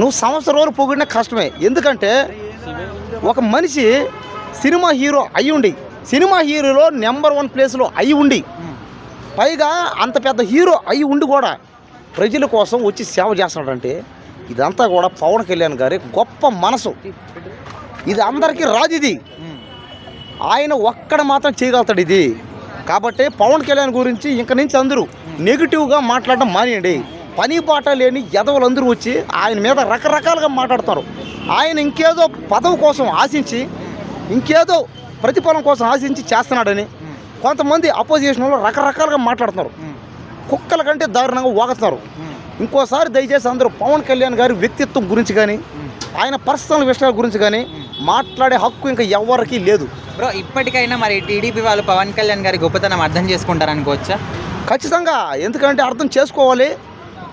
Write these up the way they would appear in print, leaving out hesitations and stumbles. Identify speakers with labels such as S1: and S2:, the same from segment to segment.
S1: నువ్వు సంవత్సరం రోజులు పొగిడిన కష్టమే. ఎందుకంటే ఒక మనిషి సినిమా హీరో అయి ఉండి, సినిమా హీరోలో నెంబర్ 1 ప్లేస్లో అయి ఉండి, పైగా అంత పెద్ద హీరో అయి ఉండి కూడా ప్రజల కోసం వచ్చి సేవ చేస్తున్నాడంటే ఇదంతా కూడా పవన్ కళ్యాణ్ గారి గొప్ప మనసు. ఇది అందరికీ రాదు. ఇది ఆయన ఒక్కడ మాత్రం చేయగలుగుతాడు ఇది. కాబట్టి పవన్ కళ్యాణ్ గురించి ఇంక నుంచి అందరూ నెగిటివ్గా మాట్లాడడం మానేయండి. పని పాట లేని ఎదవలందరూ వచ్చి ఆయన మీద రకరకాలుగా మాట్లాడతారు. ఆయన ఇంకేదో పదవి కోసం ఆశించి, ఇంకేదో ప్రతిఫలం కోసం ఆశించి చేస్తున్నాడని కొంతమంది అపోజిషన్ వాళ్ళు రకరకాలుగా మాట్లాడుతున్నారు. కుక్కల కంటే దారుణంగా వాగుతున్నారు. ఇంకోసారి దయచేసి అందరూ పవన్ కళ్యాణ్ గారి వ్యక్తిత్వం గురించి కానీ, ఆయన పర్సనల్ విషయాల గురించి కానీ మాట్లాడే హక్కు ఇంకా ఎవరికి లేదు.
S2: బ్రో, ఇప్పటికైనా మరి టీడీపీ వాళ్ళు పవన్ కళ్యాణ్ గారి గొప్పతనం అర్థం చేసుకుంటారనుకోవచ్చా?
S1: ఖచ్చితంగా. ఎందుకంటే అర్థం చేసుకోవాలి.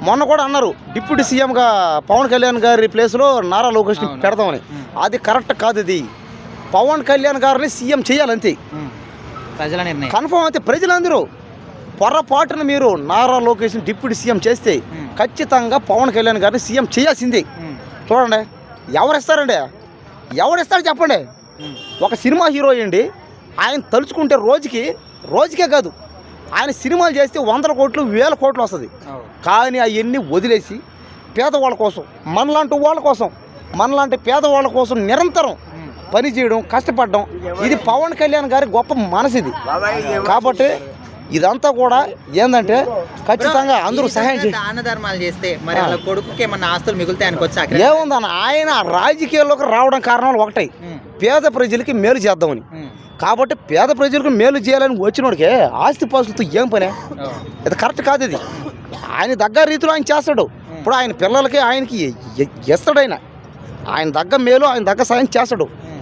S1: మొన్న కూడా అన్నారు డిప్యూటీ సీఎంగా పవన్ కళ్యాణ్ గారి ప్లేస్లో నారా లోకేష్ని పెడతామని. అది కరెక్ట్ కాదు. ఇది పవన్ కళ్యాణ్ గారిని సీఎం చేయాలంతే.
S2: ప్రజల నిర్ణయం
S1: కన్ఫర్మ్ అయితే ప్రజలందరూ పొరపాటున మీరు నారా లోకేష్ని డిప్యూటీ సీఎం చేస్తే ఖచ్చితంగా పవన్ కళ్యాణ్ గారిని సీఎం చేయాల్సిందే. చూడండి, ఎవరిస్తారండి? ఎవరిస్తారు చెప్పండి? ఒక సినిమా హీరో అండి, ఆయన తలుచుకుంటే రోజుకే కాదు, ఆయన సినిమాలు చేస్తే 100 కోట్లు 1000 కోట్లు వస్తుంది. కానీ అవన్నీ వదిలేసి పేదవాళ్ళ కోసం, మనలాంటి పేదవాళ్ళ కోసం నిరంతరం పని చేయడం, కష్టపడడం, ఇది పవన్ కళ్యాణ్ గారి గొప్ప మనసు ఇది. కాబట్టి ఇదంతా కూడా ఏంటంటే ఖచ్చితంగా అందరూ సహాయం చేయాలి.
S2: దాన ధర్మాలు చేస్తే మరి వాళ్ళ కొడుకుకి ఏమన్నా ఆస్తులు మిగులుతాయి అనుకోవచ్చా?
S1: ఏముందన్న, ఆయన రాజకీయాల్లోకి రావడం కారణాలు ఒకటే, పేద ప్రజలకి మేలు చేద్దామని. కాబట్టి పేద ప్రజలకు మేలు చేయాలని వచ్చినోడికే ఆస్తి పాస్తులతో ఏం పనే? ఇది కరెక్ట్ కాదు. ఇది ఆయన దగ్గర రీతిలో ఆయన చేస్తాడు. ఇప్పుడు ఆయన పిల్లలకి ఆయనకి ఇస్తాడు. ఆయన దగ్గర మేలు, ఆయన దగ్గర సాయం చేస్తాడు.